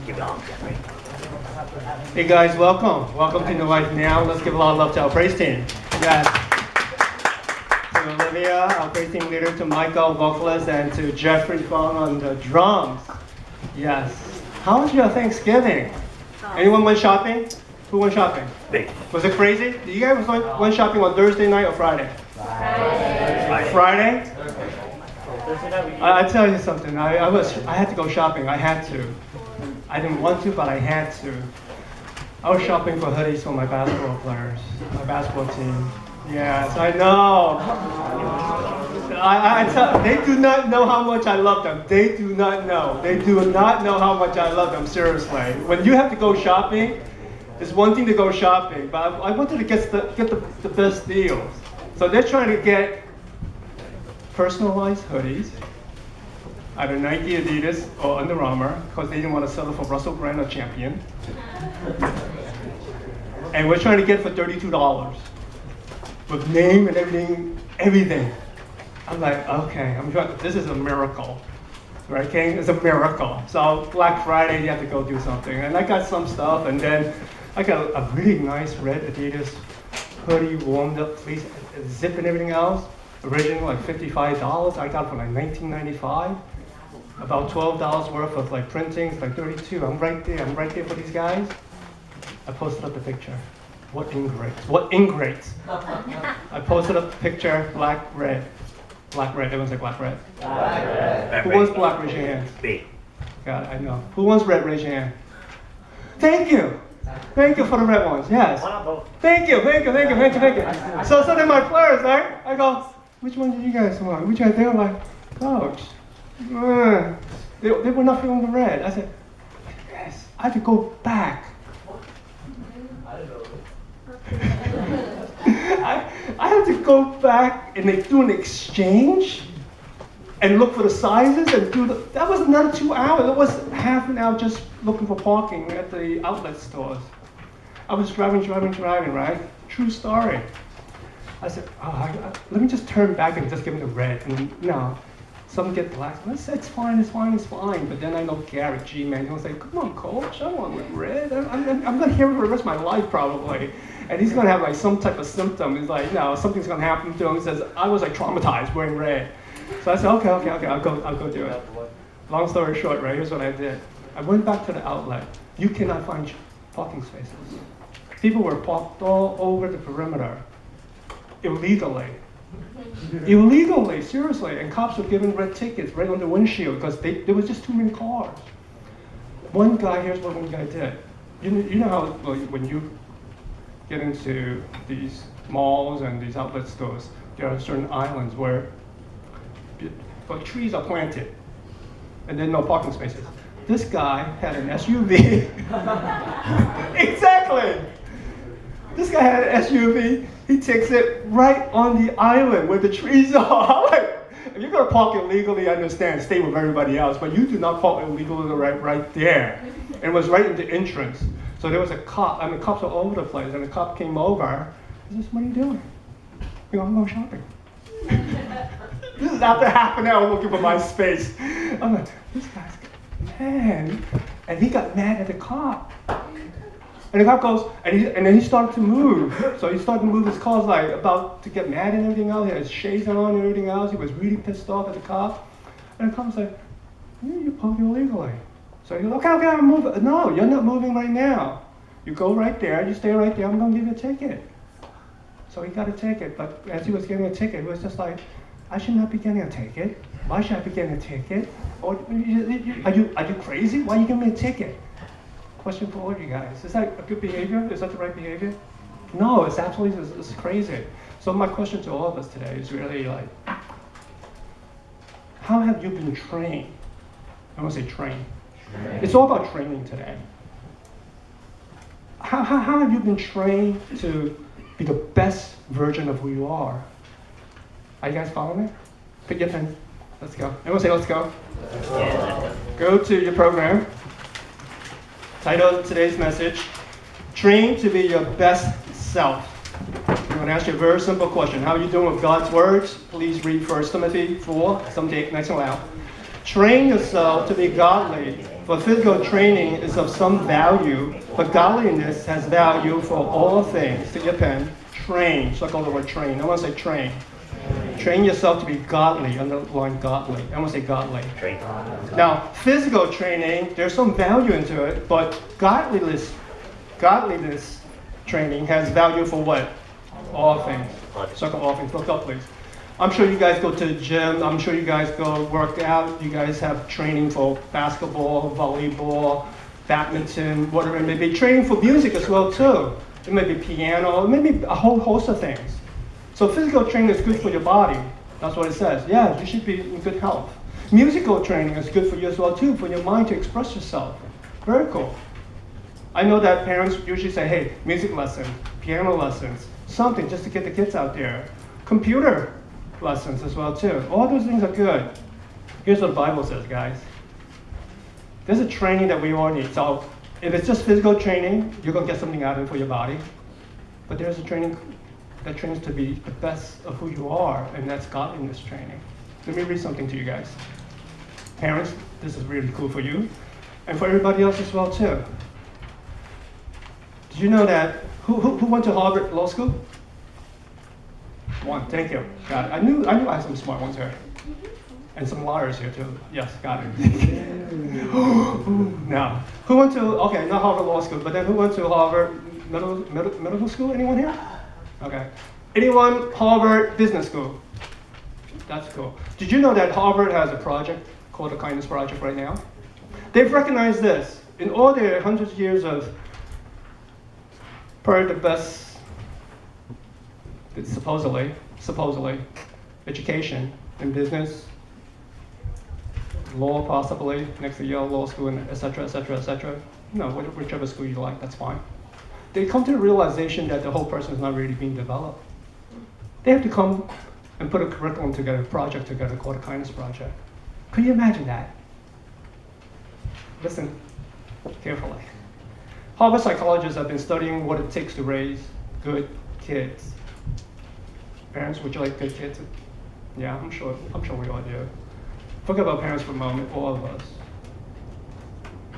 Give it on, Jeffrey. Hey guys, welcome. Welcome to New Life Now. Let's give a lot of love to our praise team. Yes. To Olivia, our praise team leader, to Michael, vocalist, and to Jeffrey Fong on the drums. Yes. How was your Thanksgiving? Anyone went shopping? Who went shopping? Me. Was it crazy? Did you guys went shopping on Thursday night or Friday? Friday? I tell you something. I had to go shopping. I had to. I didn't want to, but I had to. I was shopping for hoodies for my basketball players, my basketball team. Yes, I know. I tell, they do not know how much I love them. They do not know. They do not know how much I love them, seriously. When you have to go shopping, it's one thing to go shopping, but I wanted to get the best deals. So they're trying to get personalized hoodies, either Nike, Adidas, or Under Armour, because they didn't want to sell it for Russell Brand or Champion. And we're trying to get it for $32 with name and everything. I'm like, okay, this is a miracle, right, King? It's a miracle. So Black Friday, you have to go do something. And I got some stuff, and then I got a really nice red Adidas hoodie, warmed up fleece, zip and everything else. Originally like $55, I got it for like $19.95. About $12 worth of like printings, like $32. I'm right there for these guys. I posted up the picture. What ingrates? I posted up the picture, black, red. Black, red, everyone say black, red. Black, red. Who wants black, raise your hand. Me. God, I know. Who wants red, raise your hand. Thank you. Thank you for the red ones, yes. Thank you. So then my players, right? I go, which one do you guys want? Which one? They were like, Coach, they were not feeling the red. I said, yes, I had to go back. I had to go back and they do an exchange and look for the sizes and that was another 2 hours. It was half an hour just looking for parking at the outlet stores. I was driving, right? True story. I said, let me just turn back and just give them the red. And no, some get black. It's fine. But then I know Garrett G, man, he'll say, come on, Coach, I want red. I'm going to hear it for the rest of my life, probably. And he's going to have like some type of symptom. He's like, something's going to happen to him. He says, I was like traumatized wearing red. So I said, okay, I'll go do it. Long story short, right, here's what I did. I went back to the outlet. You cannot find parking spaces. People were parked all over the perimeter. Illegally, seriously, and cops were giving red tickets right on the windshield because there was just too many cars. Here's what one guy did. You know how when you get into these malls and these outlet stores, there are certain islands where trees are planted and then no parking spaces. This guy had an SUV. Exactly. This guy had an SUV. He takes it right on the island where the trees are. Like, if you're gonna park illegally, I understand, stay with everybody else, but you do not park illegally right there. And it was right in the entrance. So there was a cop, cops were all over the place, and the cop came over. He says, what are you doing? I'm going shopping. This is after half an hour looking for my space. I'm like, this guy's man. And he got mad at the cop. And the cop goes, and then he started to move. So he started to move his car, like about to get mad and everything else. He had his shades on and everything else. He was really pissed off at the cop. And the cop was like, you parked illegally. So he goes, okay, I'm moving. No, you're not moving right now. You go right there, you stay right there, I'm gonna give you a ticket. So he got a ticket, but as he was getting a ticket, he was just like, I should not be getting a ticket. Why should I be getting a ticket? Or, are you crazy? Why are you giving me a ticket? Question for all of you guys. Is that a good behavior? Is that the right behavior? No, it's absolutely it's crazy. So my question to all of us today is really like, how have you been trained? I want to say trained. It's all about training today. How have you been trained to be the best version of who you are? Are you guys following me? Pick your pen. Let's go. Everyone say, let's go. Go to your program. Title of today's message, Train to be your best self. I'm going to ask you a very simple question. How are you doing with God's words? Please read 1 Timothy 4. Some take nice and loud. Train yourself to be godly For physical training is of some value, but godliness has value for all things. Take your pen. Train. Circle the word train. I want to say train. Train yourself to be godly. Underline godly. I want to say godly. Train. Now, physical training, there's some value into it, but godliness training has value for what? All things. Circle all things. Look up, please. I'm sure you guys go to the gym. I'm sure you guys go work out. You guys have training for basketball, volleyball, badminton, whatever it may be. Training for music as well, too. It may be piano. It may be a whole host of things. So physical training is good for your body. That's what it says. Yeah, you should be in good health. Musical training is good for you as well, too, for your mind to express yourself. Very cool. I know that parents usually say, hey, music lessons, piano lessons, something just to get the kids out there. Computer lessons as well too. All those things are good. Here's what the Bible says, guys. There's a training that we all need. So if it's just physical training, you're going to get something out of it for your body. But there's a training that trains to be the best of who you are, and that's godliness training. Let me read something to you guys. Parents, this is really cool for you, and for everybody else as well too. Did you know that, who went to Harvard Law School? One, thank you. Got it. I knew I had some smart ones here. And some liars here too. Yes, got it. Now, who went to, okay, not Harvard Law School, but then who went to Harvard medical school? Anyone here? Okay. Anyone Harvard Business School? That's cool. Did you know that Harvard has a project called the Kindness Project right now? They've recognized this. In all their hundreds of years of probably the best, supposedly, education in business, law possibly, next to Yale Law School, and et cetera, et cetera, et cetera. No, whichever school you like, that's fine. They come to the realization that the whole person is not really being developed. They have to come and put a curriculum together, a project together called the Kindness Project. Could you imagine that? Listen carefully. Harvard psychologists have been studying what it takes to raise good kids. Parents, would you like good kids? Yeah, I'm sure we all do. Forget about parents for a moment, all of us.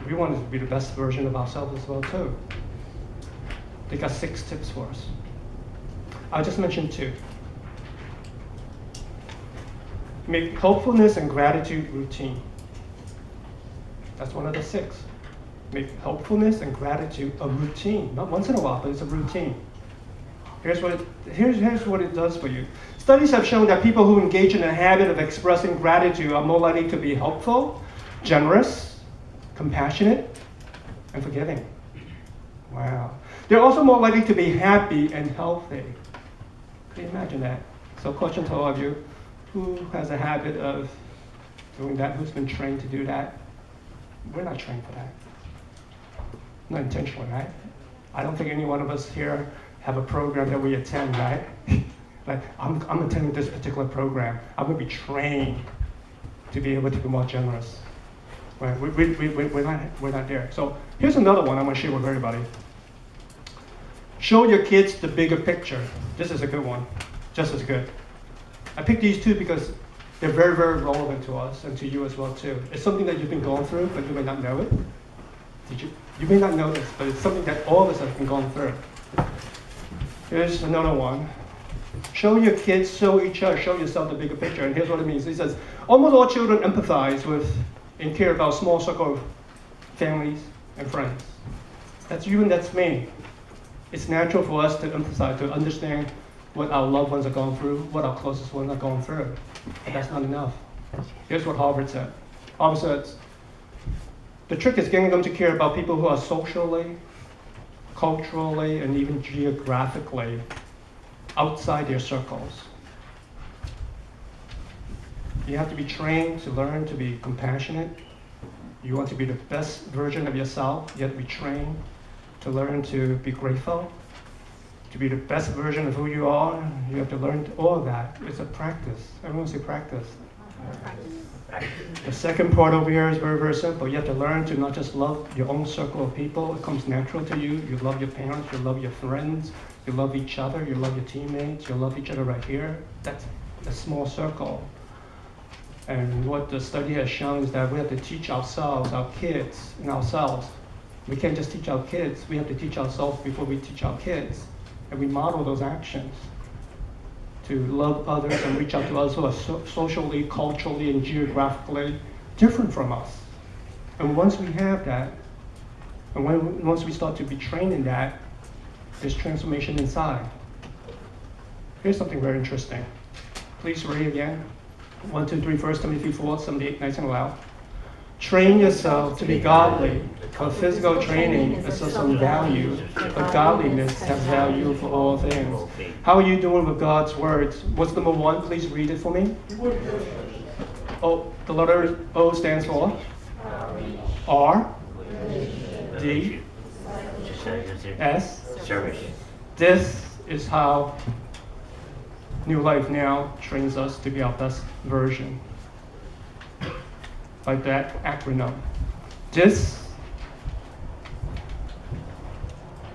We want to be the best version of ourselves as well too. They got 6 tips for us. I'll just mention 2. Make helpfulness and gratitude routine. That's one of the 6. Make helpfulness and gratitude a routine. Not once in a while, but it's a routine. Here's what it does for you. Studies have shown that people who engage in a habit of expressing gratitude are more likely to be helpful, generous, compassionate, and forgiving. Wow. They're also more likely to be happy and healthy. Can you imagine that? So question to all of you, who has a habit of doing that? Who's been trained to do that? We're not trained for that. Not intentionally, right? I don't think any one of us here have a program that we attend, right? Like, I'm attending this particular program. I'm going to be trained to be able to be more generous. Right? We're not there. So here's another one I'm going to share with everybody. Show your kids the bigger picture. This is a good one, just as good. I picked these 2 because they're very, very relevant to us and to you as well too. It's something that you've been going through, but you may not know it. You may not know this, but it's something that all of us have been going through. Here's another one. Show your kids, show each other, show yourself the bigger picture. And here's what it means. It says, almost all children empathize with and care about a small circle of families and friends. That's you and that's me. It's natural for us to empathize, to understand what our loved ones are going through, what our closest ones are going through. But that's not enough. Here's what Harvard said. Harvard says, the trick is getting them to care about people who are socially, culturally, and even geographically outside their circles. You have to be trained to learn to be compassionate. You want to be the best version of yourself. You have to be trained to learn to be grateful. To be the best version of who you are, you have to learn all of that. It's a practice. Everyone say practice. The second part over here is very, very simple. You have to learn to not just love your own circle of people. It comes natural to you. You love your parents, you love your friends, you love each other, you love your teammates, you love each other right here. That's a small circle. And what the study has shown is that we have to teach ourselves, our kids, and ourselves. We can't just teach our kids, we have to teach ourselves before we teach our kids. And we model those actions to love others and reach out to others who are socially, culturally, and geographically different from us. And once we have that, and once we start to be trained in that, there's transformation inside. Here's something very interesting. Please read again. 1, 2, 3, 1 Timothy 4, 78, nice and loud. Train yourself to be godly, for physical training is of some value, but godliness has value for all things. How are you doing with God's words? What's number 1? Please read it for me. Oh, the letter O stands for? R. D. S. Service. This is how New Life Now trains us to be our best version. Like that acronym. This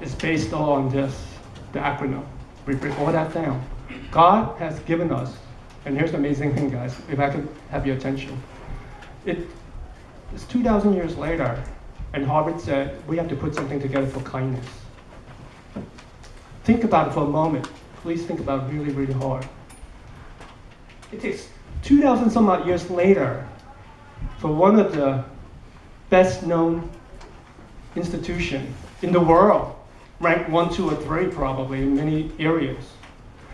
is based on this, the acronym. We break all that down. God has given us, and here's the amazing thing, guys, if I could have your attention. It's 2,000 years later, and Harvard said we have to put something together for kindness. Think about it for a moment. Please think about it really, really hard. It takes 2,000 some odd years later for one of the best known institutions in the world, ranked 1, 2, or 3 probably in many areas.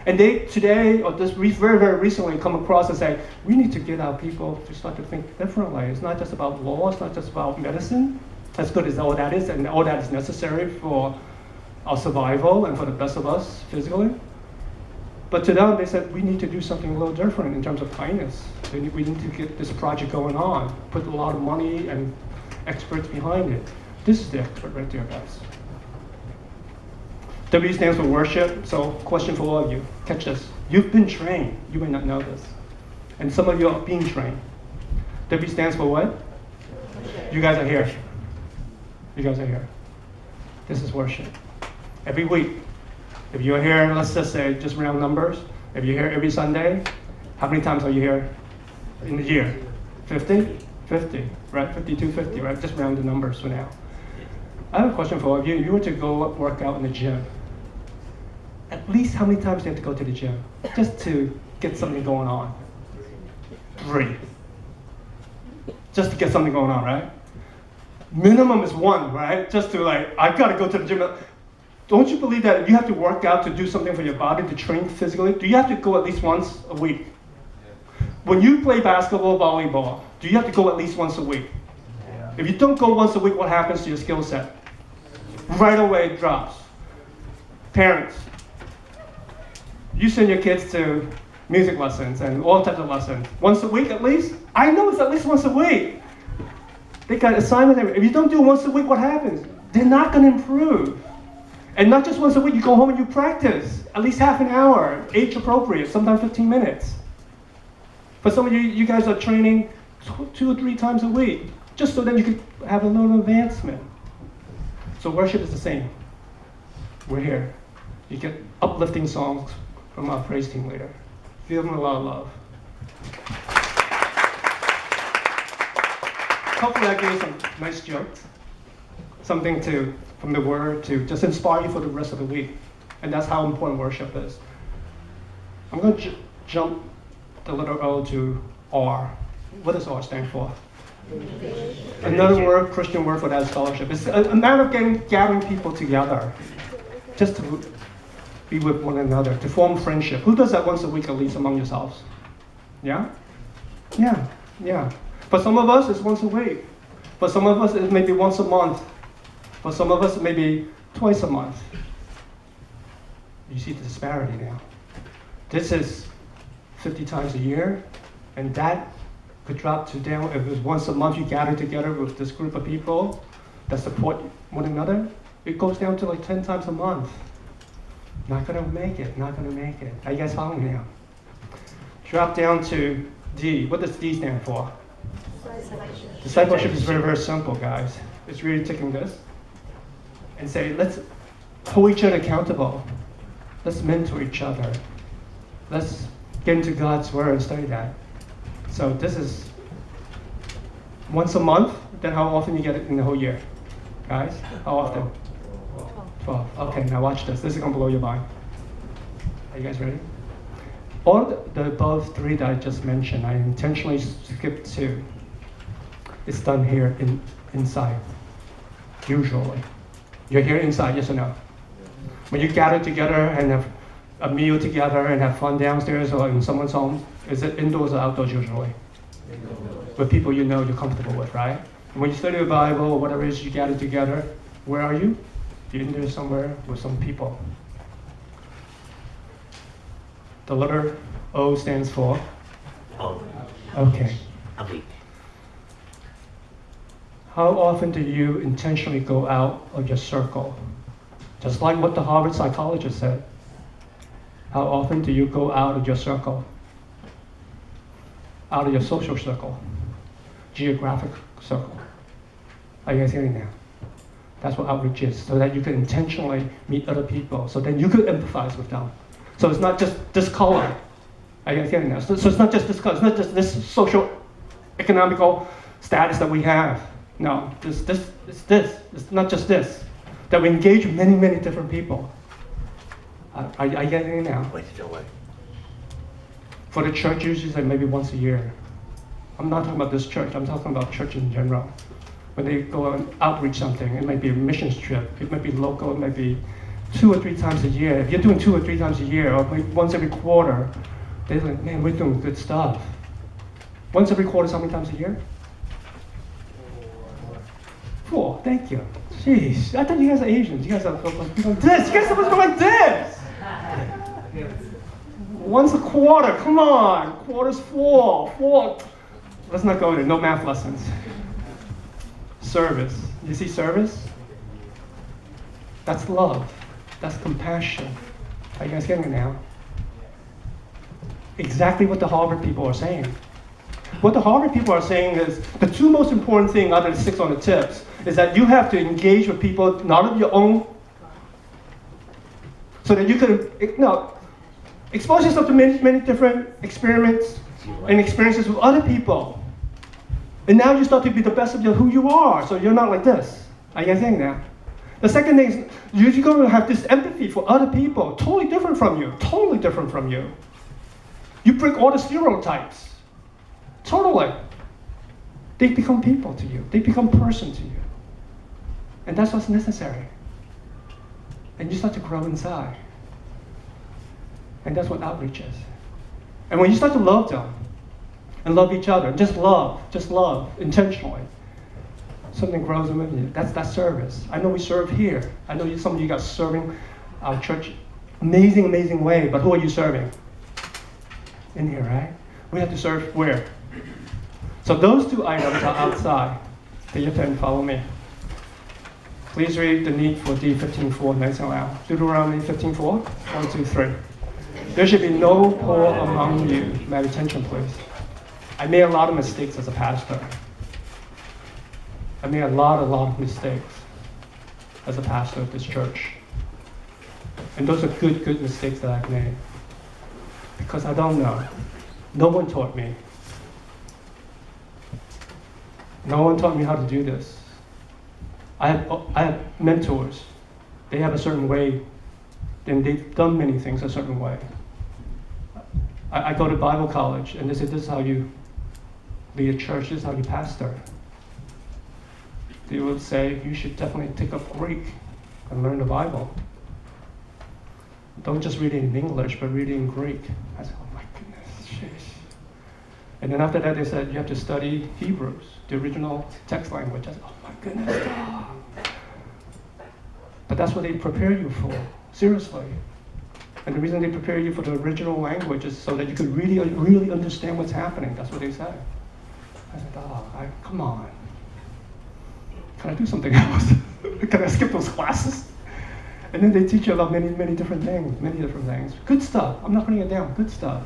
And they today, or just very, very recently, come across and say, we need to get our people to start to think differently. It's not just about law, it's not just about medicine, as good as all that is, and all that is necessary for our survival and for the best of us physically. But to them, they said, we need to do something a little different in terms of kindness. We need to get this project going on, put a lot of money and experts behind it. This is the expert right there, guys. W stands for worship, so question for all of you. Catch this. You've been trained. You may not know this. And some of you are being trained. W stands for what? You guys are here. You guys are here. This is worship. Every week. If you're here, let's just say, just round numbers. If you're here every Sunday, how many times are you here in the year? 50? 50, right? 52, 50, right? Just round the numbers for now. I have a question for all of you. If you were to go work out in the gym, at least how many times do you have to go to the gym? Just to get something going on. 3. Just to get something going on, right? Minimum is 1, right? Just to I gotta go to the gym. Don't you believe that if you have to work out to do something for your body, to train physically, do you have to go at least once a week? When you play basketball, volleyball, do you have to go at least once a week? Yeah. If you don't go once a week, what happens to your skill set? Right away it drops. Parents, you send your kids to music lessons and all types of lessons. Once a week at least? I know it's at least once a week. They got assignments. If you don't do it once a week, what happens? They're not going to improve. And not just once a week, you go home and you practice, at least half an hour, age appropriate, sometimes 15 minutes. For some of you, you guys are training 2 or 3 times a week, just so that you could have a little advancement. So worship is the same. We're here. You get uplifting songs from our praise team later. Give them a lot of love. Hopefully I gave you some nice jokes. Something from the word to just inspire you for the rest of the week. And that's how important worship is. I'm going to jump the letter O to R. What does R stand for? Another word, Christian word for that is fellowship. It's a matter of gathering people together, just to be with one another, to form friendship. Who does that once a week at least among yourselves? Yeah? Yeah. For some of us, it's once a week. For some of us, it's maybe once a month. For some of us, maybe twice a month. You see the disparity now. This is 50 times a year, and that could drop to down, if it was once a month you gather together with this group of people that support one another, it goes down to 10 times a month. Not gonna make it. Are you guys following me now? Drop down to D. What does D stand for? Discipleship is very, very simple, guys. It's really taking this and say, let's hold each other accountable. Let's mentor each other. Let's get into God's word and study that. So this is once a month. Then how often you get it in the whole year? Guys, how often? 12. Okay, now watch this. This is going to blow your mind. Are you guys ready? All the above 3 that I just mentioned, I intentionally skipped 2. It's done here inside, usually. You're here inside, yes or no? When you gather together and have a meal together and have fun downstairs or in someone's home, is it indoors or outdoors usually? Indoors. With people you know you're comfortable with, right? And when you study the Bible or whatever it is you gather together, where are you? You're in there somewhere with some people. The letter O stands for? Okay. How often do you intentionally go out of your circle? Just like what the Harvard psychologist said. How often do you go out of your circle? Out of your social circle, geographic circle. Are you guys hearing now? That's what outreach is, so that you can intentionally meet other people, so then you could empathize with them. So it's not just this color. Are you guys getting that? So it's not just this color, it's not just this social, economical status that we have. No, it's not just this. That we engage with many, many different people. Are you getting it now? Wait, still wait. For the church, usually like maybe once a year. I'm not talking about this church, I'm talking about church in general. When they go and outreach something, it might be a missions trip, it might be local, it might be 2 or 3 times a year. If you're doing 2 or 3 times a year, or maybe once every quarter, they're like, man, we're doing good stuff. Once every quarter is how many times a year? 4, thank you. Jeez, I thought you guys are Asians. You guys are supposed to be like this. You guys are supposed to be like this. Once a quarter, come on. Quarter's 4. Let's not go there, no math lessons. Service. You see service? That's love. That's compassion. Are you guys getting it now? Exactly what the Harvard people are saying. What the Harvard people are saying is the 2 most important things out of the 6 on the tips is that you have to engage with people not of your own, so that you can expose yourself to many, many different experiments and experiences with other people. And now you start to be the best of who you are, so you're not like this. Are you guys getting that? The second thing is you're going to have this empathy for other people, totally different from you, totally different from you. You break all the stereotypes, totally. They become people to you. They become person to you. And that's what's necessary. And you start to grow inside. And that's what outreach is. And when you start to love them, and love each other, just love, intentionally, something grows within you. That's service. I know we serve here. I know some of you guys serving our church amazing, amazing way, but who are you serving? In here, right? We have to serve where? So those 2 items are outside. Take your pen, follow me. Please read the need for D15:4 nice and loud. Deuteronomy 15:4, 1, 2, 3. There should be no poor among you. My attention, please. I made a lot of mistakes as a pastor. I made a lot of mistakes as a pastor of this church. And those are good mistakes that I've made. Because I don't know. No one taught me. No one taught me how to do this. I have mentors. They have a certain way, and they've done many things a certain way. I go to Bible college, and they say, this is how you lead a church, this is how you pastor. They would say, you should definitely take up Greek and learn the Bible. Don't just read it in English, but read it in Greek. I said, oh my goodness, jeez. And then after that, they said, you have to study Hebrews, the original text language. I said, oh my goodness, God. But that's what they prepare you for, seriously. And the reason they prepare you for the original language is so that you could really, really understand what's happening. That's what they say. I said, come on. Can I do something else? Can I skip those classes? And then they teach you about many, many different things. Good stuff. I'm not putting it down. Good stuff.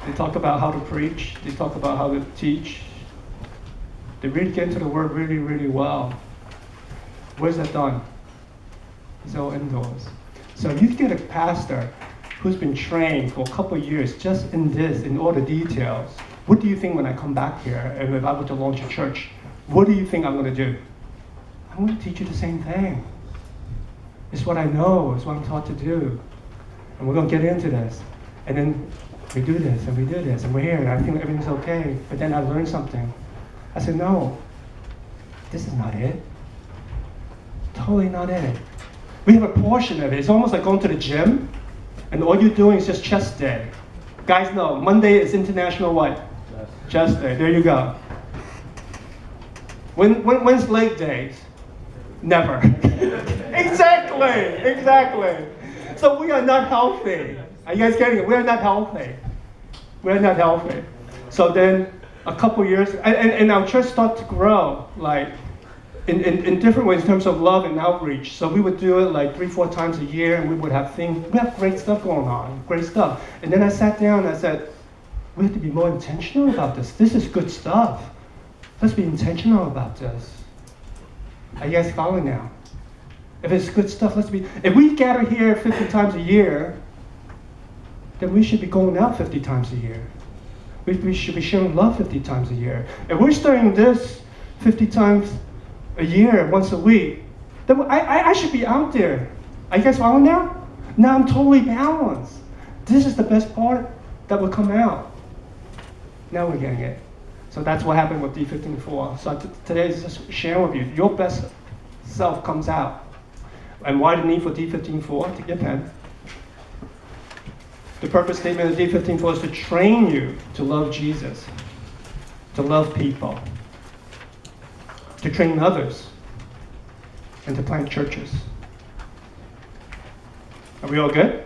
They talk about how to preach. They talk about how to teach. They really get into the word really, really well. Where's that done? It's all indoors. So if you get a pastor who's been trained for a couple of years just in this, in all the details, what do you think when I come back here and if I were to launch a church, what do you think I'm going to do? I'm going to teach you the same thing. It's what I know, it's what I'm taught to do. And we're going to get into this. And then we do this, and we do this, and we're here, and I think everything's okay. But then I learned something. I said, no, this is not it. Totally not it. We have a portion of it. It's almost like going to the gym, and all you're doing is just chest day. Guys know, Monday is International what? Chest day. There you go. When's leg days? Never. Exactly. So we are not healthy. Are you guys getting it? We're not healthy. We're not healthy. So then a couple years, and our church started to grow, like in different ways in terms of love and outreach. So we would do it like 3-4 times a year, and we would have things. We have great stuff going on, great stuff. And then I sat down and I said, we have to be more intentional about this. This is good stuff. Let's be intentional about this. Are you guys following now? If it's good stuff, if we gather here 50 times a year, then we should be going out 50 times a year. We should be sharing love 50 times a year. If we're studying this 50 times a year, once a week, then I should be out there. Are you guys following now? Now I'm totally balanced. This is the best part that will come out. Now we're getting it. So that's what happened with D15-4. So today is just sharing with you. Your best self comes out. And why the need for D15-4? Take your pen. The purpose statement of D15-4 is to train you to love Jesus, to love people, to train others, and to plant churches. Are we all good?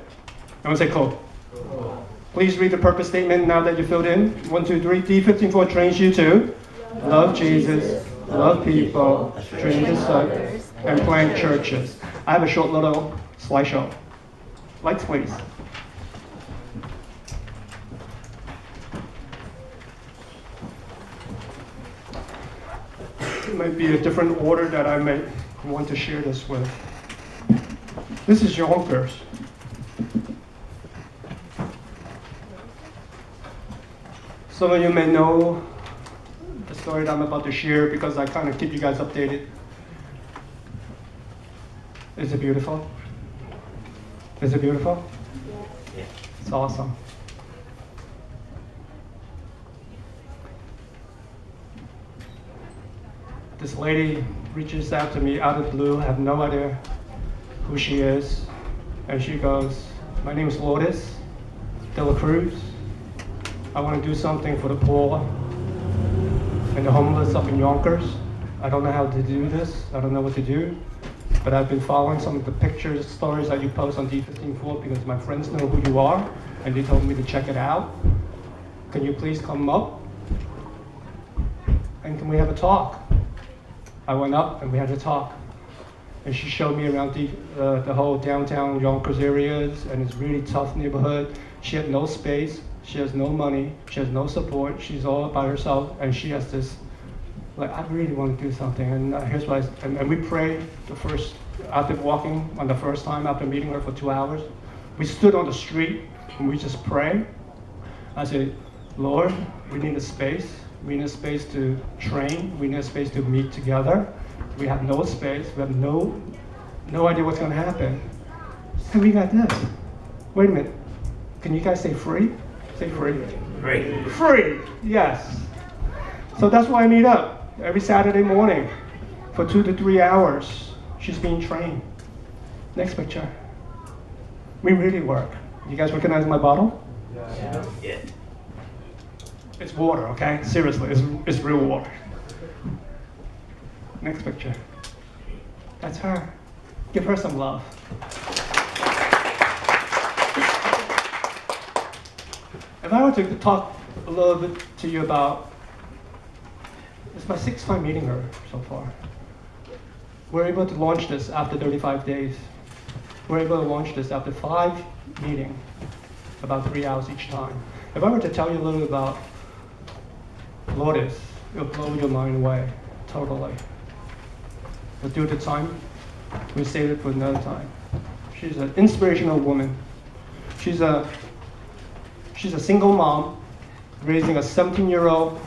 Everyone say cool. Cool. Please read the purpose statement now that you filled in. 1, 2, 3. D15-4 trains you to love Jesus, love people, train others, and plant churches. I have a short little slideshow. Lights, please. It might be a different order that I may want to share this with. This is Yonkers. Some of you may know the story that I'm about to share because I kind of keep you guys updated. Is it beautiful? Is it beautiful? Yeah. It's awesome. This lady reaches out to me out of the blue. I have no idea who she is. And she goes, my name is Lourdes de la Cruz. I want to do something for the poor and the homeless up in Yonkers. I don't know how to do this. I don't know what to do. But I've been following some of the pictures, stories that you post on D15-4 because my friends know who you are, and they told me to check it out. Can you please come up? And can we have a talk? I went up and we had a talk. And she showed me around the whole downtown Yonkers areas, and it's a really tough neighborhood. She had no space, she has no money, she has no support, she's all by herself, and she has this, like, I really want to do something. And here's what and we prayed after walking on the first time, after meeting her for 2 hours. We stood on the street and we just prayed. I said, Lord, we need a space. We need a space to train. We need a space to meet together. We have no space. We have no idea what's going to happen. And we got this. Wait a minute. Can you guys say free? Say free. Free. Free. Yes. So that's why I meet up every Saturday morning for 2 to 3 hours. She's being trained. Next picture. We really work. You guys recognize my bottle? Yeah. It's water, okay? Seriously, it's real water. Next picture. That's her. Give her some love. If I were to talk a little bit to you about, it's my 6th time meeting her so far. We're able to launch this after 35 days. We're able to launch this after 5 meetings, about 3 hours each time. If I were to tell you a little about Lourdes, it'll blow your mind away, totally. But due to time, we save it for another time. She's an inspirational woman. She's a single mom raising a 17-year-old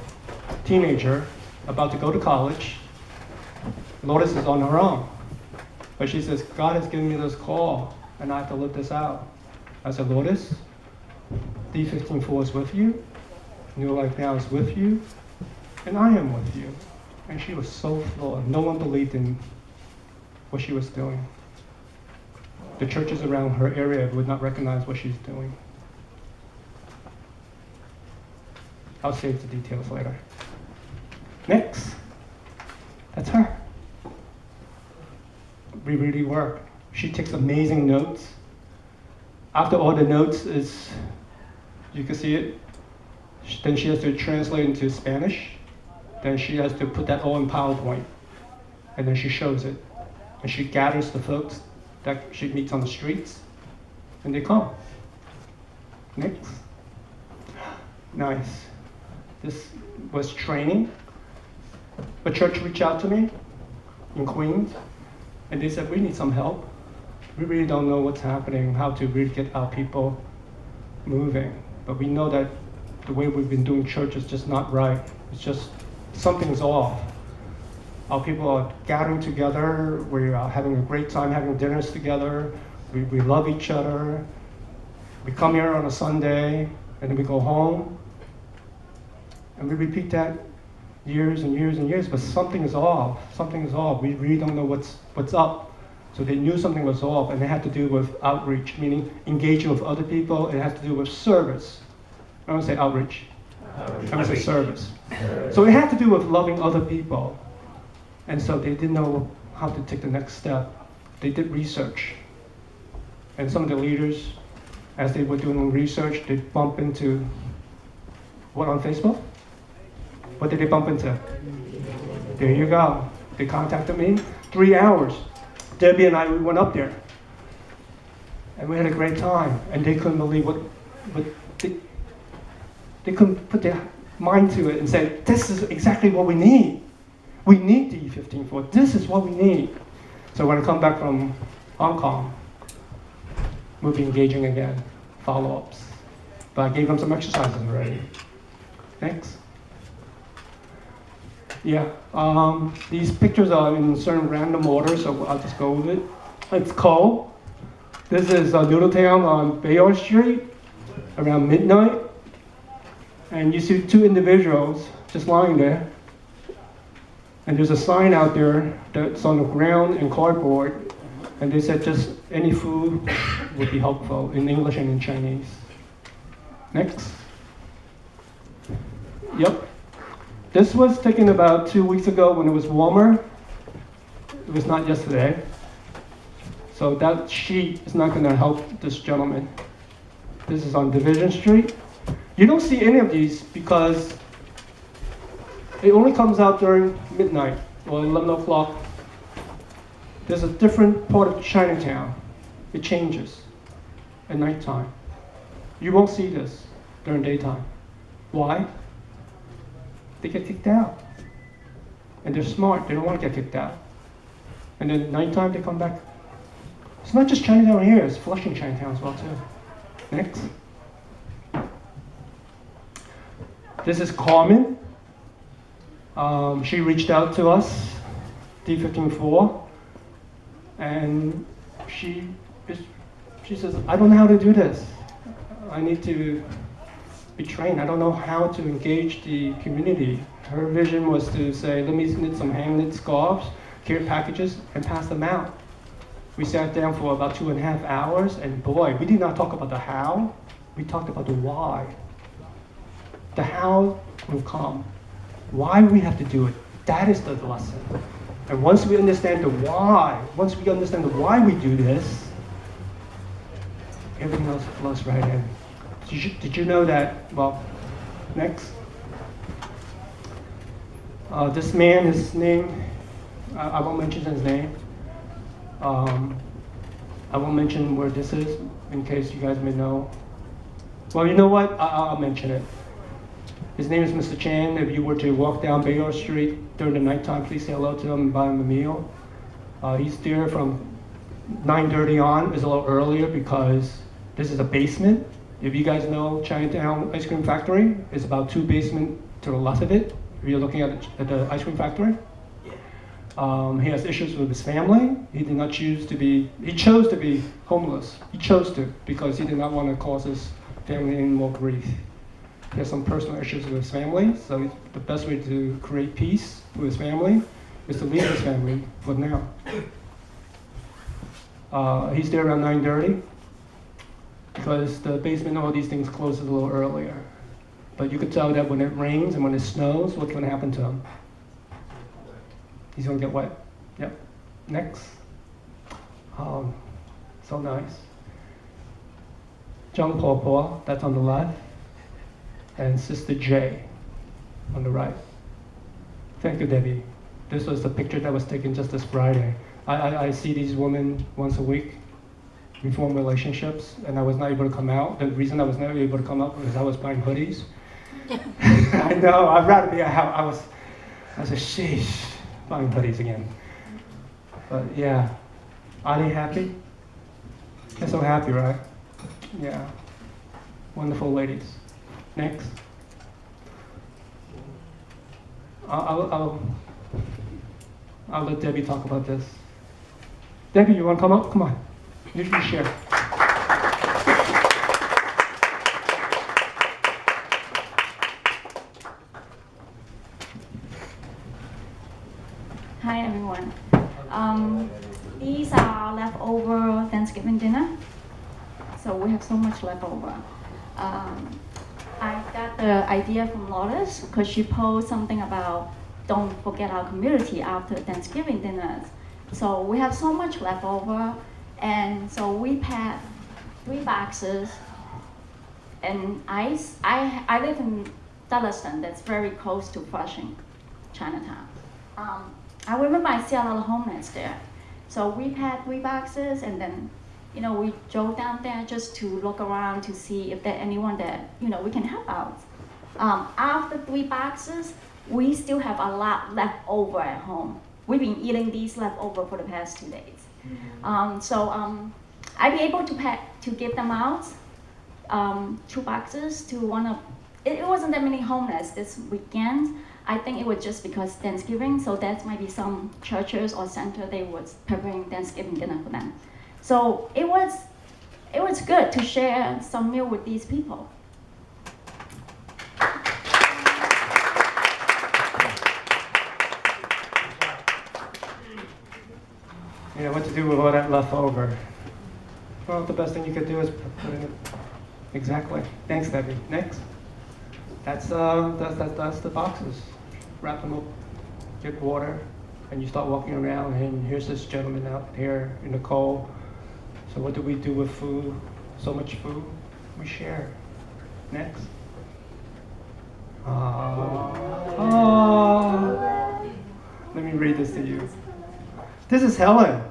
teenager about to go to college. Lotus is on her own. But she says, God has given me this call, and I have to live this out. I said, Lotus, D154 is with you. New Life Now is with you. And I am with you. And she was so floored. No one believed in what she was doing. The churches around her area would not recognize what she's doing. I'll save the details later. Next. That's her. We really work. She takes amazing notes. After all the notes is, you can see it, then she has to translate into Spanish. Then she has to put that all in PowerPoint. And then she shows it. And she gathers the folks that she meets on the streets, and they come. Next. Nice. This was training. A church reached out to me in Queens, and they said, we need some help. We really don't know what's happening, how to really get our people moving. But we know that the way we've been doing church is just not right. It's just, something's off. Our people are gathering together, we are having a great time having dinners together, we love each other. We come here on a Sunday, and then we go home. And we repeat that years and years and years, but something is off. Something is off. We really don't know what's up. So they knew something was off, and it had to do with outreach, meaning engaging with other people. It has to do with service. I don't say outreach. I don't say service. So it had to do with loving other people. And so they didn't know how to take the next step. They did research. And some of the leaders, as they were doing research, they bump into what on Facebook? What did they bump into? There you go. They contacted me. 3 hours. Debbie and I, we went up there. And we had a great time. And they couldn't believe what they couldn't put their mind to it and say, this is exactly what we need. We need the E15 This is what we need. So when I come back from Hong Kong, we'll be engaging again, follow-ups. But I gave them some exercises already. Next. Yeah, these pictures are in certain random order, so I'll just go with it. It's cold. This is Noodletown on Bayard Street around midnight. And you see two individuals just lying there. And there's a sign out there that's on the ground in cardboard. And they said just any food would be helpful in English and in Chinese. Next. Yep. This was taken about 2 weeks ago when it was warmer. It was not yesterday. So that sheet is not going to help this gentleman. This is on Division Street. You don't see any of these because it only comes out during midnight or 11 o'clock. There's a different part of Chinatown. It changes at nighttime. You won't see this during daytime. Why? They get kicked out. And they're smart. They don't want to get kicked out. And then at nighttime, they come back. It's not just Chinatown here. It's Flushing Chinatown as well, too. Next. This is Carmen. She reached out to us, D154, and she says, I don't know how to do this. I need to be trained. I don't know how to engage the community. Her vision was to say, let me knit some hand-knit scarves, care packages, and pass them out. We sat down for about 2.5 hours, and boy, we did not talk about the how, we talked about the why. The how will come. Why we have to do it, that is the lesson. And once we understand the why, we do this, everything else flows right in. Did you know that, well, next. This man, his name, I won't mention his name. I won't mention where this is in case you guys may know. Well, you know what? I'll mention it. His name is Mr. Chan. If you were to walk down Bayard Street during the nighttime, please say hello to him and buy him a meal. He's there from 9:30 on. It's a little earlier because This is a basement. If you guys know Chinatown Ice Cream Factory, it's about 2 basements to the left of it. If you're looking at the ice cream factory. Yeah. He has issues with his family. He did not choose to be, he chose to be homeless. He chose to because he did not want to cause his family any more grief. He has some personal issues with his family, so the best way to create peace with his family is to leave his family for now. He's there around 9:30 because the basement, all these things closes a little earlier. But you could tell that when it rains and when it snows, what's going to happen to him? He's going to get wet. Yep. Next. So nice. Jung Po Po, that's on the left, and Sister J on the right. Thank you, Debbie. This was the picture that was taken just this Friday. I see these women once a week. We form relationships, and I was not able to come out. The reason I was not able to come out was I was buying hoodies. I know, I'd rather be at house. I said, sheesh, buying hoodies again. But yeah, are they happy? They're so happy, right? Yeah, wonderful ladies. Next. I'll let Debbie talk about this. Debbie, you want to come up? Come on. You can share. Hi everyone. These are leftover Thanksgiving dinner. So we have so much leftover. I got the idea from Lotus because she posted something about don't forget our community after Thanksgiving dinners. So we have so much leftover, and so we packed 3 boxes and ice. I live in Dulleston, that's very close to Flushing, Chinatown. I remember I see a lot of homeless there. So we packed 3 boxes, and then we drove down there just to look around to see if there's anyone that we can help out. After 3 boxes, we still have a lot left over at home. We've been eating these leftover for the past 2 days. I'd be able to give them out, 2 boxes to one of. It wasn't that many homeless this weekend. I think it was just because Thanksgiving, so that might be some churches or center they was preparing Thanksgiving dinner for them. So it was good to share some meal with these people. What to do with all that left over? Well, the best thing you could do is put it in. Exactly. Thanks, Debbie. Next. That's the boxes. Wrap them up, get water, and you start walking around, and here's this gentleman out here in the cold. So what do we do with food? So much food. We share. Next. Let me read this to you. This is Helen.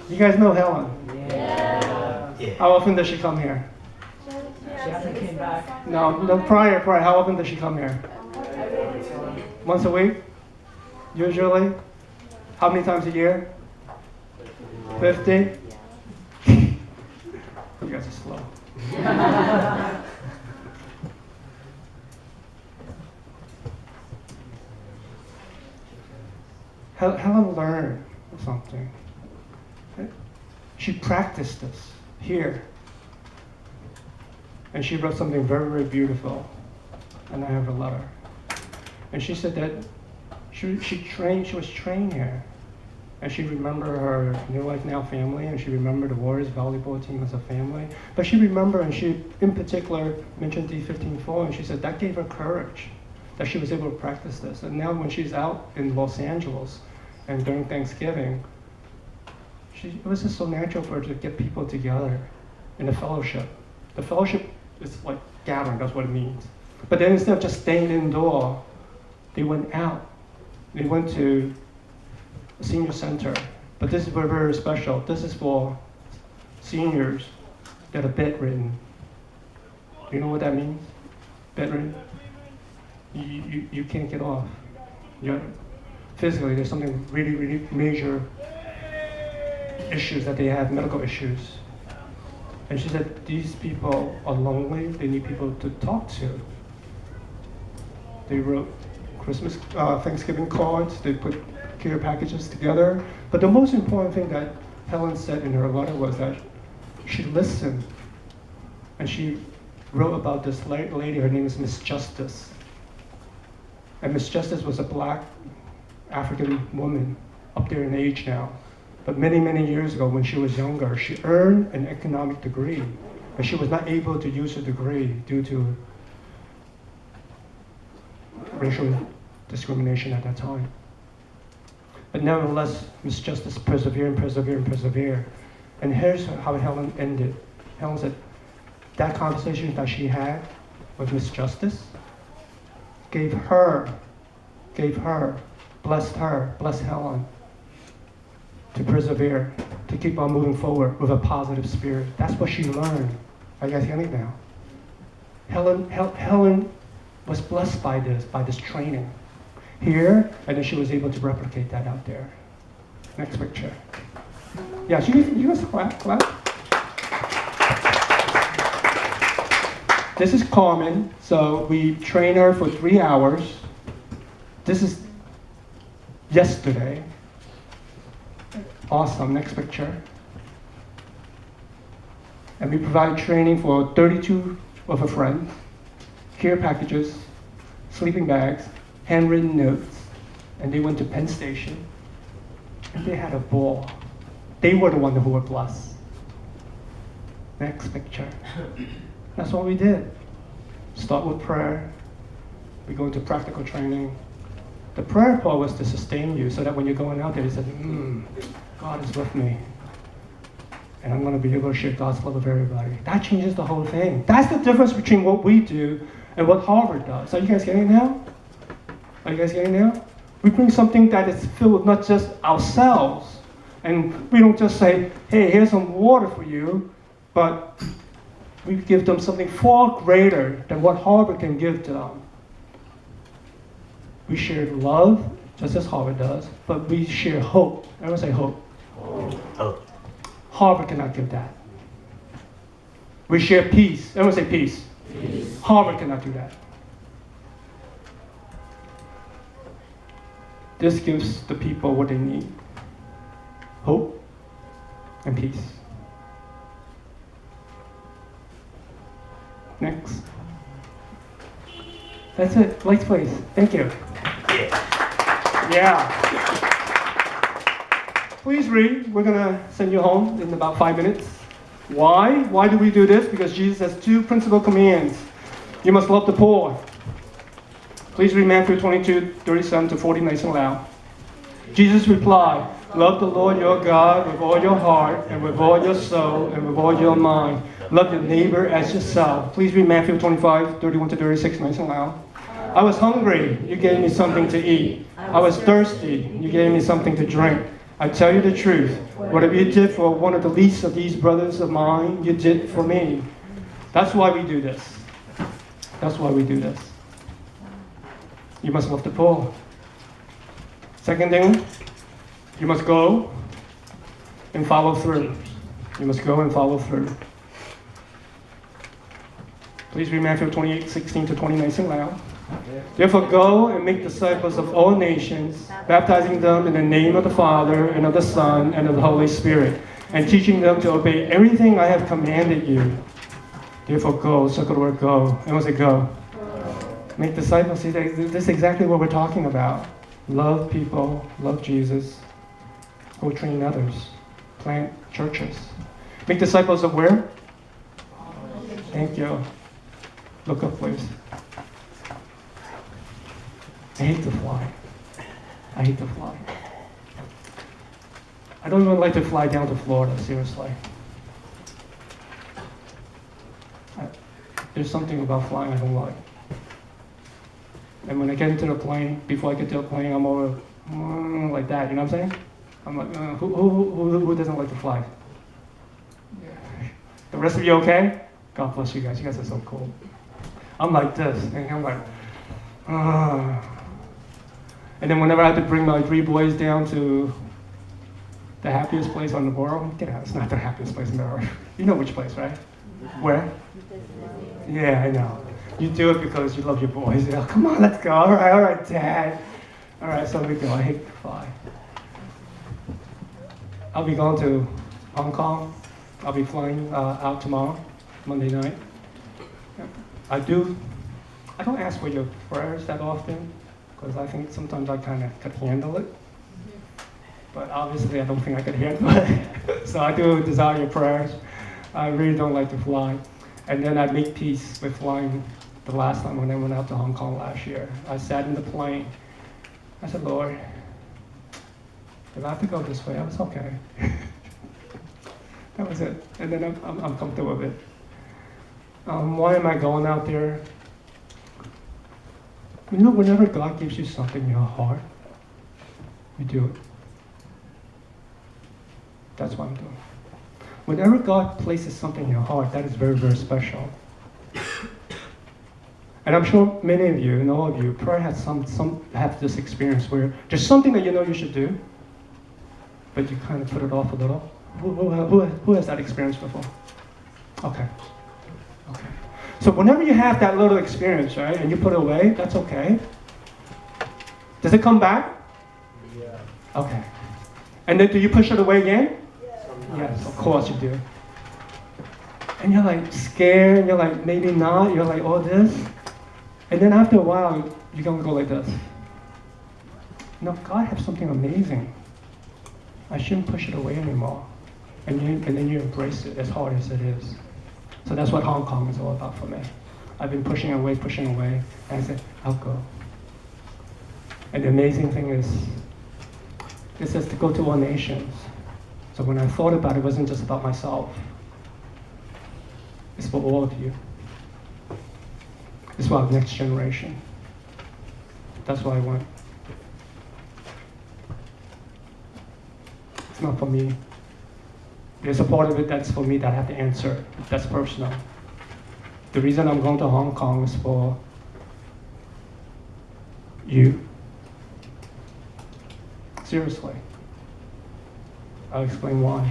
You guys know Helen? Yeah. How often does she come here? She hasn't came back. No, prior. How often does she come here? Once a week? Usually? How many times a year? 50? You guys are slow. Helen learned something. She practiced this here. And she wrote something very, very beautiful. And I have a letter. And she said that she was trained here. And she remembered her New Life Now family, and she remembered the Warriors volleyball team as a family. But she remembered, and she in particular mentioned D15-4, and she said that gave her courage, that she was able to practice this. And now when she's out in Los Angeles, and during Thanksgiving, it was just so natural for her to get people together in a fellowship. The fellowship is like gathering, that's what it means. But then instead of just staying indoor, they went out. They went to a senior center. But this is very, very special. This is for seniors that are bedridden. Do you know what that means? Bedridden? You can't get off. Physically, there's something really, really major issues that they have, medical issues. And she said, these people are lonely, they need people to talk to. They wrote Thanksgiving cards, they put care packages together. But the most important thing that Helen said in her letter was that she listened. And she wrote about this lady, her name is Miss Justice. And Miss Justice was a black African woman, up there in age now. But many, many years ago, when she was younger, she earned an economic degree, but she was not able to use her degree due to racial discrimination at that time. But nevertheless, Miss Justice persevered and persevered and persevered. And here's how Helen ended. Helen said, that conversation that she had with Miss Justice gave her, blessed Helen, to persevere, to keep on moving forward with a positive spirit. That's what she learned. Are you guys getting it now? Helen was blessed by this training here, and then she was able to replicate that out there. Next picture. Yeah, you guys clap. This is Carmen. So we trained her for 3 hours. This is yesterday. Awesome, next picture. And we provide training for 32 of her friends, care packages, sleeping bags, handwritten notes, and they went to Penn Station, and they had a ball. They were the ones who were blessed. Next picture. That's what we did. Start with prayer. We go into practical training. The prayer part was to sustain you so that when you're going out there, you said, God is with me. And I'm going to be able to share God's love with everybody. That changes the whole thing. That's the difference between what we do and what Harvard does. Are you guys getting it now? Are you guys getting it now? We bring something that is filled with not just ourselves. And we don't just say, hey, here's some water for you. But we give them something far greater than what Harvard can give to them. We share love, just as Harvard does, but we share hope. Everyone say hope. Hope. Harvard cannot give that. We share peace. Everyone say peace. Peace. Harvard cannot do that. This gives the people what they need. Hope and peace. Next. That's it. Lights, please. Thank you. Yeah. Please read. We're going to send you home in about 5 minutes. Why? Why do we do this? Because Jesus has 2 principal commands. You must love the poor. Please read Matthew 22:37-40 nice and loud. Jesus replied, love the Lord your God with all your heart and with all your soul and with all your mind. Love your neighbor as yourself. Please read Matthew 25:31-36 nice and loud. I was hungry, you gave me something to eat. I was thirsty, you gave me something to drink. I tell you the truth, whatever you did for one of the least of these brothers of mine, you did for me. That's why we do this. That's why we do this. You must love the poor. Second thing, you must go and follow through. You must go and follow through. Please read Matthew 28:16-20 nice and loud. Therefore go and make disciples of all nations, baptizing them in the name of the Father and of the Son and of the Holy Spirit, and teaching them to obey everything I have commanded you. Therefore go, circle the word go. Everyone say go. Make disciples. See, this is exactly what we're talking about. Love people, love Jesus, go train others, plant churches. Make disciples of where? Thank you. Look up, please. I hate to fly. I hate to fly. I don't even like to fly down to Florida, seriously. There's something about flying I don't like. And when I get into the plane, before I get to the plane, I'm over like that, you know what I'm saying? I'm like, who doesn't like to fly? Yeah. The rest of you okay? God bless you guys. You guys are so cool. I'm like this, and I'm like, And then whenever I had to bring my 3 boys down to The happiest place on the world? Get out, it's not the happiest place in the world. You know which place, right? Where? Yeah, I know. You do it because you love your boys. You know, come on, let's go. All right, Dad. All right, so we go. I hate to fly. I'll be going to Hong Kong. I'll be flying out tomorrow, Monday night. I don't ask for your prayers that often, because I think sometimes I kind of could handle it. But obviously I don't think I could handle it. So I do desire your prayers. I really don't like to fly. And then I make peace with flying the last time when I went out to Hong Kong last year. I sat in the plane. I said, Lord, if I have to go this way, it's okay. That was it. And then I'm comfortable with it. Why am I going out there? You know, whenever God gives you something in your heart, you do it. That's what I'm doing. Whenever God places something in your heart, that is very, very special. And I'm sure many of you and all of you probably have this experience where there's something that you know you should do, but you kind of put it off a little. Who has that experience before? Okay. So whenever you have that little experience, right, and you put it away, that's okay. Does it come back? Yeah. Okay. And then do you push it away again? Yes, of course you do. And you're like scared, you're like maybe not, you're like all this. And then after a while, you're gonna go like this. No, God has something amazing. I shouldn't push it away anymore. And then you embrace it as hard as it is. So that's what Hong Kong is all about for me. I've been pushing away, and I said, I'll go. And the amazing thing is, it says to go to all nations. So when I thought about it, it wasn't just about myself. It's for all of you. It's for our next generation. That's what I want. It's not for me. There's a part of it that's for me that I have to answer. That's personal. The reason I'm going to Hong Kong is for you. Seriously. I'll explain why.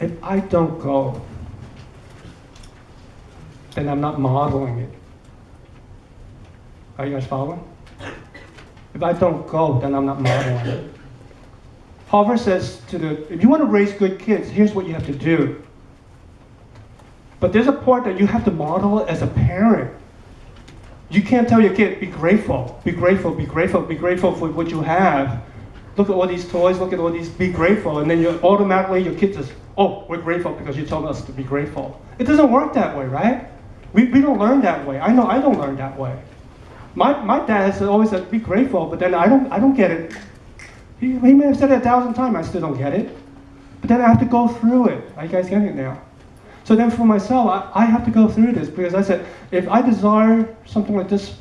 If I don't go, then I'm not modeling it. Are you guys following? If I don't go, then I'm not modeling it. Harvard says if you want to raise good kids, here's what you have to do. But there's a part that you have to model it as a parent. You can't tell your kid, be grateful, be grateful, be grateful, be grateful for what you have. Look at all these toys, look at all these, be grateful. And then automatically your kid says, oh, we're grateful because you told us to be grateful. It doesn't work that way, right? We don't learn that way. I know I don't learn that way. My dad has always said, be grateful, but then I don't get it. He may have said it 1,000 times, I still don't get it. But then I have to go through it. Are you guys getting it now? So then for myself, I have to go through this because I said, if I desire something like this,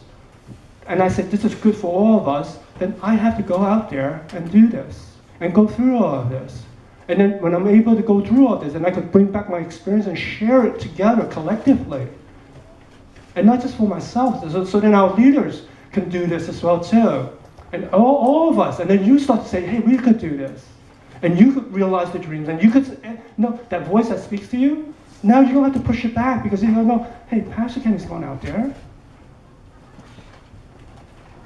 and I said, this is good for all of us, then I have to go out there and do this and go through all of this. And then when I'm able to go through all this, and I could bring back my experience and share it together collectively. And not just for myself, so then our leaders can do this as well too. And all of us, and then you start to say, hey, we could do this. And you could realize the dreams, and you could, that voice that speaks to you, now you don't have to push it back because you don't know, hey, Pastor Kenny's going out there.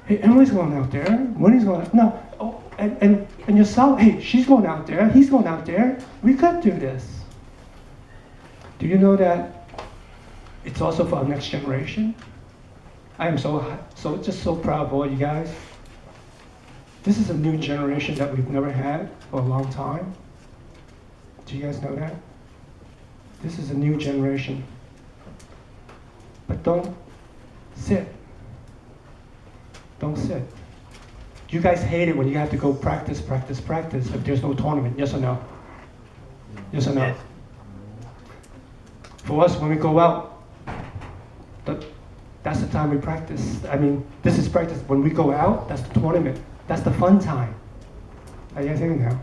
Hey, Emily's going out there. Winnie's going out there. No, oh, and yourself, hey, she's going out there. He's going out there. We could do this. Do you know that it's also for our next generation? I am so proud of all you guys. This is a new generation that we've never had for a long time. Do you guys know that? This is a new generation. But don't sit. Don't sit. You guys hate it when you have to go practice if there's no tournament. Yes or no? Yes or no? Yes. For us, when we go out, that's the time we practice. I mean, this is practice. When we go out, that's the tournament. That's the fun time. Are you guys hearing now?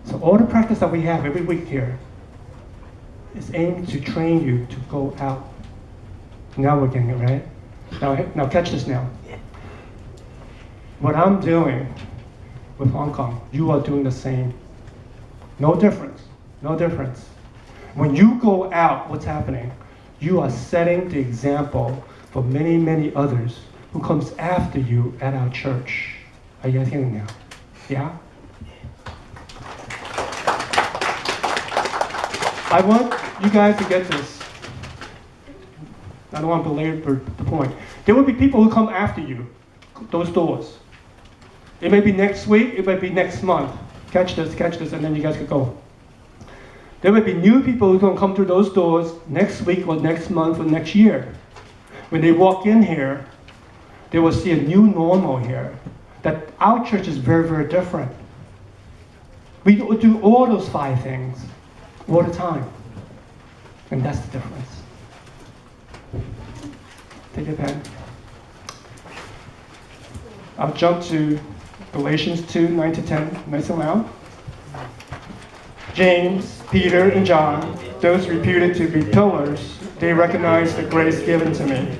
So all the practice that we have every week here is aimed to train you to go out. Now we're getting it, right? Now catch this now. What I'm doing with Hong Kong. You are doing the same. No difference. No difference. When you go out, what's happening? You are setting the example for many, many others who comes after you at our church. Are you guys hearing now? Yeah? I want you guys to get this. I don't want to belabor the point. There will be people who come after you, those doors. It may be next week, it may be next month. Catch this, and then you guys can go. There may be new people who are going to come through those doors next week or next month or next year. When they walk in here, they will see a new normal here. That our church is very, very different. We do all those 5 things all the time. And that's the difference. Take your pen. I'll jump to Galatians 2, 9 to 10, nice and loud. James, Peter, and John, those reputed to be pillars, they recognized the grace given to me.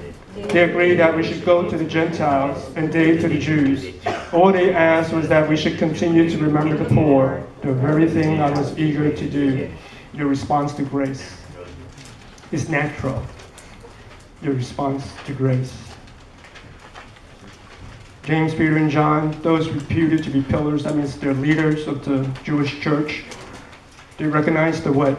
They agreed that we should go to the Gentiles and they to the Jews. All they asked was that we should continue to remember the poor, the very thing I was eager to do. Your response to grace is natural. Your response to grace. James, Peter, and John, those reputed to be pillars, that means they're leaders of the Jewish church. They recognize the what?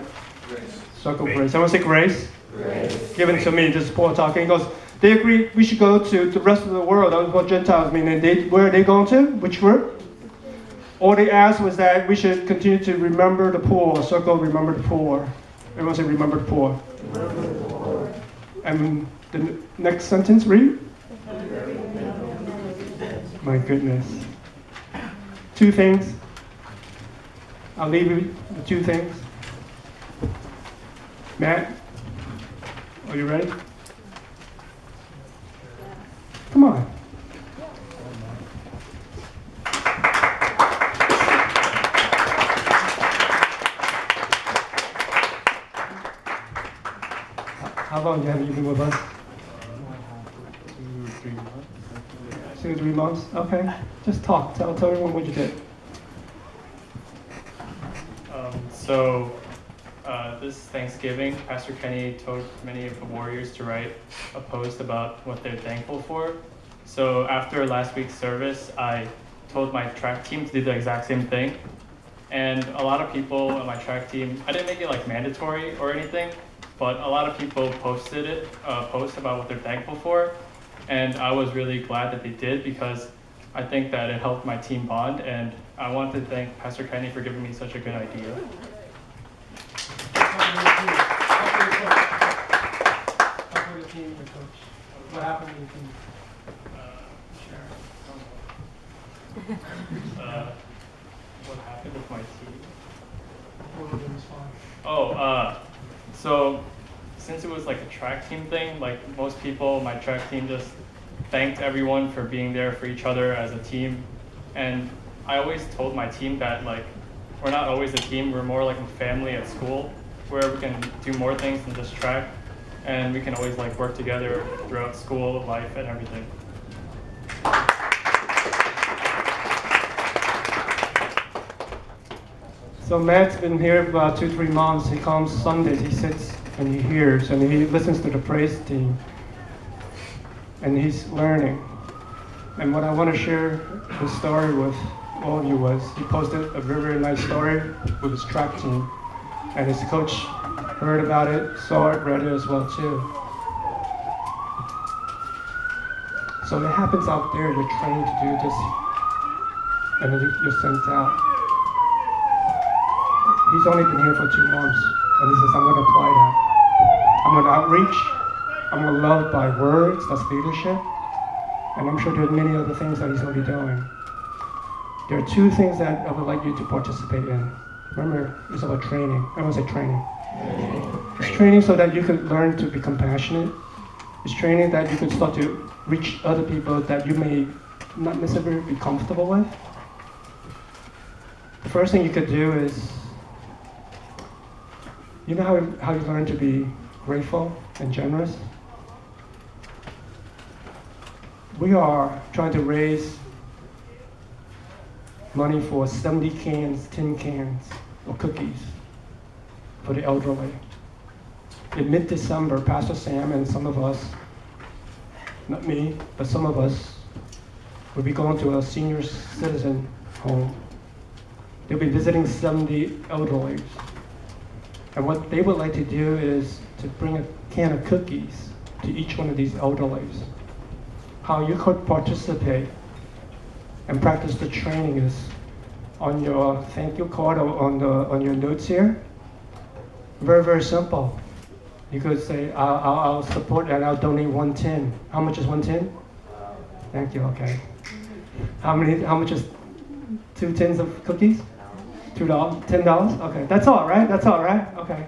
Grace. Circle grace. Someone say grace? Grace. Given to me. This is Paul talking. He goes, they agreed we should go to the rest of the world. That was what Gentiles mean. And where are they going to? Which group? All they asked was that we should continue to remember the poor. Circle, remember the poor. Everyone say remember the poor. Remember the poor. And the next sentence, read. My goodness. 2 things. I'll leave you with 2 things. Matt, are you ready? Come on. How long have you been with us? 2 or 3 months? Okay. Just talk. Tell everyone what you did. This Thanksgiving, Pastor Kenny told many of the warriors to write a post about what they're thankful for. So after last week's service, I told my track team to do the exact same thing. And a lot of people on my track team, I didn't make it like mandatory or anything, but a lot of people posted post about what they're thankful for. And I was really glad that they did because I think that it helped my team bond. And I want to thank Pastor Kenny for giving me such a good idea. What happened to the team? What happened with my team? What was the response? So since it was like a track team thing, like most people, my track team just thanked everyone for being there for each other as a team. And I always told my team that like we're not always a team, we're more like a family at school where we can do more things than just track. And we can always like work together throughout school, life, and everything. So Matt's been here for about 2-3 months. He comes Sundays, he sits and he hears and he listens to the praise team. And he's learning. And what I want to share his story with all of you was he posted a very, very nice story with his track team. And his coach heard about it, saw it, read it as well too. So it happens out there, you're trained to do this, and then you're sent out. He's only been here for 2 months, and he says, I'm going to apply that. I'm going to outreach, I'm going to love by words, that's leadership, and I'm sure there are many other things that he's going to be doing. There are 2 things that I would like you to participate in. Remember, it's about training. I want to say training. It's training so that you can learn to be compassionate. It's training that you can start to reach other people that you may not necessarily be comfortable with. The first thing you could do is, you know how you learn to be grateful and generous? We are trying to raise money for 70 cans, tin cans of cookies for the elderly. In mid-December, Pastor Sam and some of us, not me, but some of us, will be going to a senior citizen home. They'll be visiting 70 elderly. And what they would like to do is to bring a can of cookies to each one of these elderlies. How you could participate and practice the training is on your thank you card or on your notes here. Very, very simple. You could say, I'll support and I'll donate 1 tin. How much is 1 tin? Thank you, okay. How much is 2 tins of cookies? $2, $10? Okay, that's all right, that's all right, okay.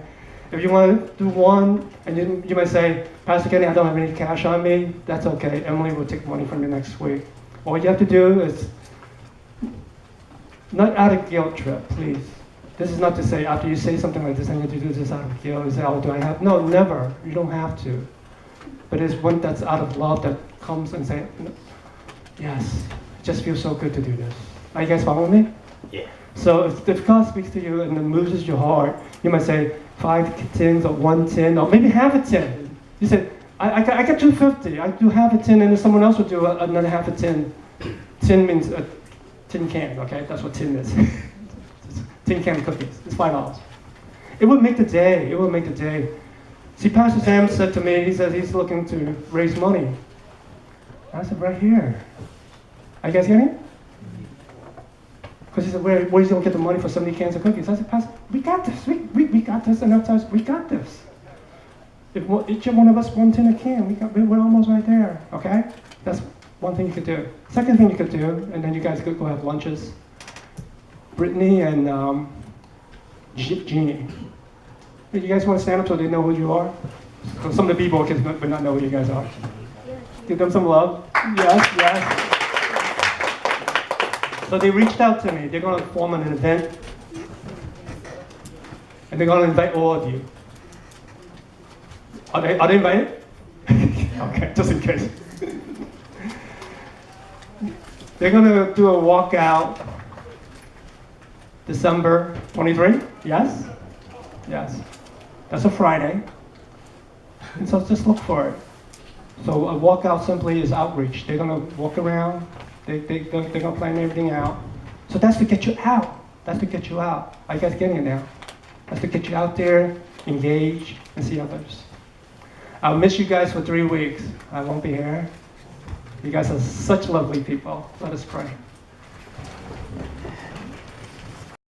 If you want to do one, and you might say, Pastor Kenny, I don't have any cash on me, that's okay. Emily will take money from you next week. All you have to do is, not out of guilt trip, please. This is not to say after you say something like this, I need to do this out of guilt. You say, oh, do I have? No, never. You don't have to. But it's one that's out of love that comes and say, yes, it just feels so good to do this. Are you guys following me? Yeah. So if God speaks to you and it moves your heart, you might say 5 tins or 1 tin or maybe half a tin. You say, I got 250. I do half a tin, and then someone else will do another half a tin. Tin means a tin can. Okay, that's what tin is. Tin can cookies. It's $5. It would make the day. It would make the day. See, Pastor Sam said to me, he says he's looking to raise money. I said, right here. Are you guys hearing it? Because he said, where's he going to get the money for 70 cans of cookies? I said, Pastor, we got this. We got this enough times. We got this. If each one of us 1 tin a can, we're almost right there, okay? That's one thing you could do. Second thing you could do, and then you guys could go have lunches. Brittany and Jeannie. You guys want to stand up so they know who you are? So some of the b-boy kids would not know who you guys are. Give them some love. Yes, yes. So they reached out to me. They're going to form an event. And they're going to invite all of you. Are they invited? Okay, just in case. They're going to do a walkout December 23? Yes? Yes. That's a Friday. And so just look for it. So a walkout simply is outreach. They're going to walk around. They're going to plan everything out. So that's to get you out. That's to get you out. Are you guys getting it now? That's to get you out there, engage, and see others. I'll miss you guys for 3 weeks. I won't be here. You guys are such lovely people. Let us pray.